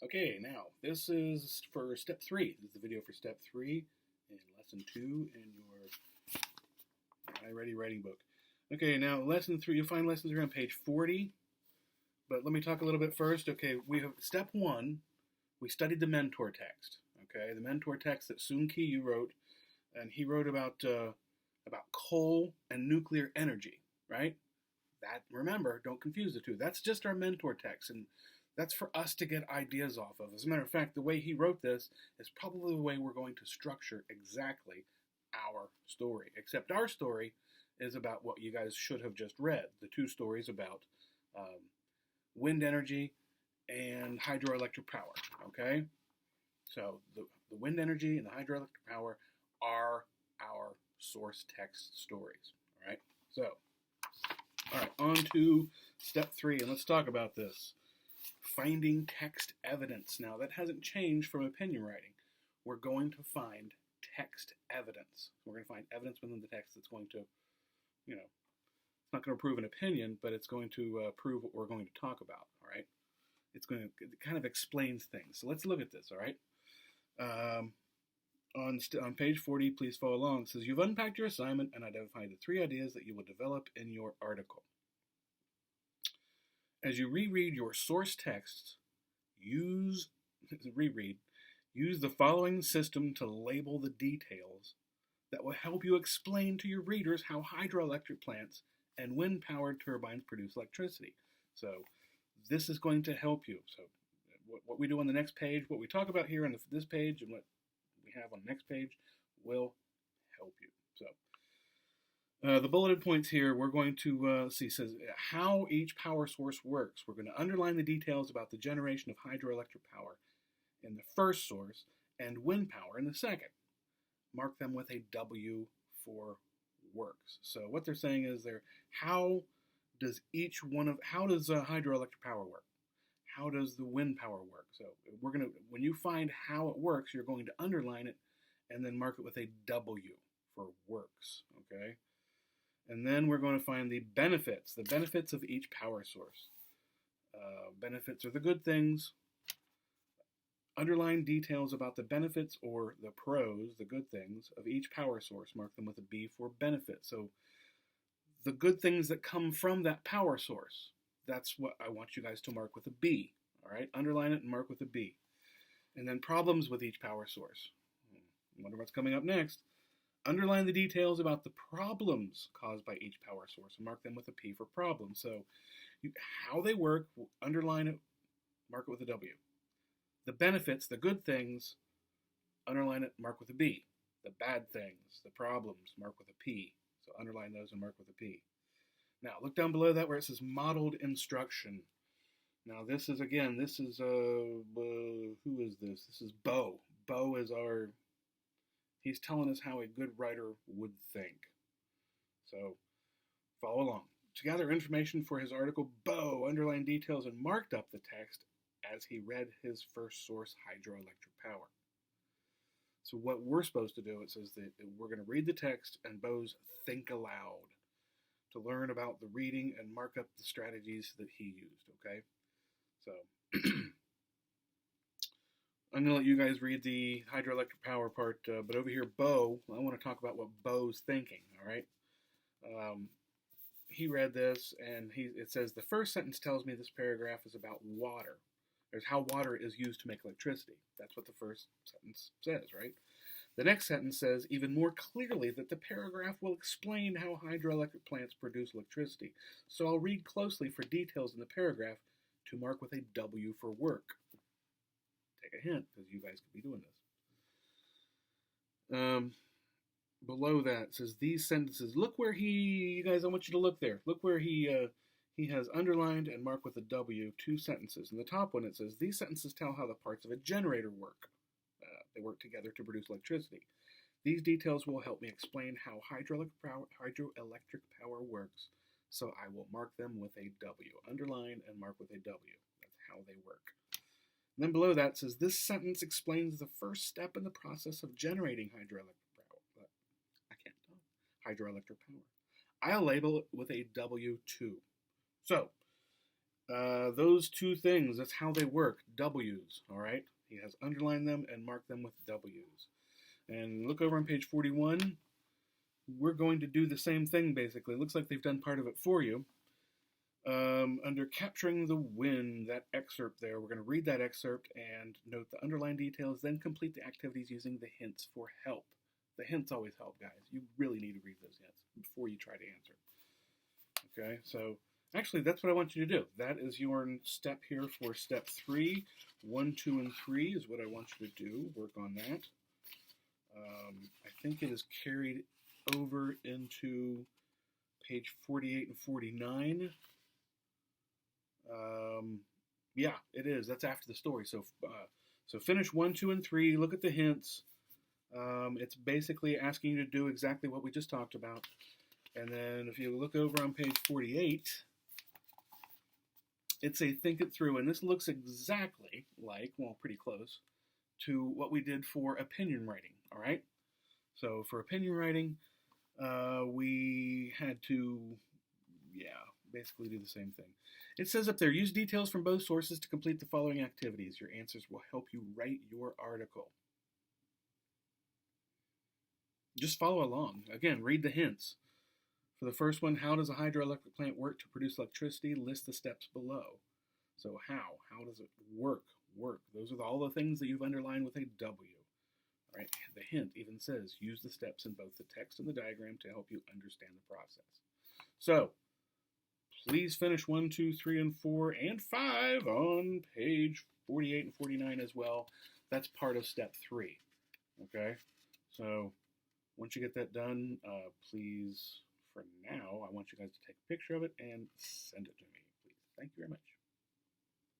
Okay, now this is for step 3. This is the video for step 3 in lesson 2 in your iReady writing book. Okay, now lesson 3, you'll find lesson 3 on page 40. But let me talk a little bit first. Okay, we have step 1. We studied the mentor text. Okay, the mentor text that Soon Ki you wrote, and he wrote about coal and nuclear energy, right? That, remember, don't confuse the two. That's just our mentor text, and that's for us to get ideas off of. As a matter of fact, the way he wrote this is probably the way we're going to structure exactly our story. Except our story is about what you guys should have just read. The two stories about wind energy and hydroelectric power, okay? So the wind energy and the hydroelectric power are our source text stories, all right? So, all right, on to step 3, and let's talk about this. Finding text evidence. Now, that hasn't changed from opinion writing. We're going to find text evidence. We're going to find evidence within the text that's going to, it's not going to prove an opinion, but it's going to prove what we're going to talk about, all right? It kind of explains things. So let's look at this, all right? On page 40, please follow along. It says, you've unpacked your assignment and identified the 3 ideas that you will develop in your article. As you reread your source texts, use the following system to label the details that will help you explain to your readers how hydroelectric plants and wind-powered turbines produce electricity. So this is going to help you. So what we do on the next page, what we talk about here on this page, and what we have on the next page will help you. So the bulleted points here, we're going to see, says how each power source works. We're going to underline the details about the generation of hydroelectric power in the first source and wind power in the second. Mark them with a W for works. So what they're saying is how does hydroelectric power work? How does the wind power work? So when you find how it works, you're going to underline it and then mark it with a W for works, okay? And then we're going to find the benefits of each power source. Benefits are the good things. Underline details about the benefits or the pros, the good things, of each power source. Mark them with a B for benefits. So the good things that come from that power source, that's what I want you guys to mark with a B. All right? Underline it and mark with a B. And then problems with each power source. I wonder what's coming up next. Underline the details about the problems caused by each power source and mark them with a P for problem. So how they work, underline it, mark it with a W. The benefits, the good things, underline it, mark with a B. The bad things, the problems, mark with a P. So underline those and mark with a P. Now look down below that where it says modeled instruction. Now this is who is this? This is Bo. Bo is he's telling us how a good writer would think. So follow along. To gather information for his article, Bo underlined details and marked up the text as he read his first source, hydroelectric power. So what we're supposed to do, it says that we're going to read the text and Bo's think aloud to learn about the reading and mark up the strategies that he used, okay? So I'm going to let you guys read the hydroelectric power part, but over here, Bo, I want to talk about what Bo's thinking, all right? He read this, and it says, the first sentence tells me this paragraph is about water. There's how water is used to make electricity. That's what the first sentence says, right? The next sentence says even more clearly that the paragraph will explain how hydroelectric plants produce electricity. So I'll read closely for details in the paragraph to mark with a W for work. Take a hint, because you guys could be doing this. Below that it says these sentences. Look where you guys, I want you to look there. Look where he has underlined and marked with a W 2 sentences. In the top one it says these sentences tell how the parts of a generator work. They work together to produce electricity. These details will help me explain how hydroelectric power works, so I will mark them with a W. Underline and mark with a W. That's how they work. And then below that says this sentence explains the first step in the process of generating hydroelectric power. Hydroelectric power. I'll label it with a W2. So Those two things, that's how they work. W's, all right? He has underlined them and marked them with W's. And look over on page 41. We're going to do the same thing, basically. It looks like they've done part of it for you. Under Capturing the Wind, that excerpt there, we're going to read that excerpt and note the underlined details, then complete the activities using the hints for help. The hints always help, guys. You really need to read those hints before you try to answer. Okay, so actually, that's what I want you to do. That is your step here for step 3. 1, 2, and 3 is what I want you to do. Work on that. I think it is carried over into page 48 and 49. Yeah, it is. That's after the story. So finish 1, 2, and 3. Look at the hints. It's basically asking you to do exactly what we just talked about. And then if you look over on page 48, it's a think it through. And this looks exactly like, well, pretty close, to what we did for opinion writing. All right? So for opinion writing, we had to, basically do the same thing. It says up there, use details from both sources to complete the following activities. Your answers will help you write your article. Just follow along. Again, read the hints. For the first one, how does a hydroelectric plant work to produce electricity? List the steps below. So how? How does it work? Those are all the things that you've underlined with a W. All right? The hint even says, use the steps in both the text and the diagram to help you understand the process. So, please finish 1, 2, 3, and 4, and 5 on page 48 and 49 as well. That's part of step 3. Okay? So, once you get that done, please, for now, I want you guys to take a picture of it and send it to me, please. Thank you very much.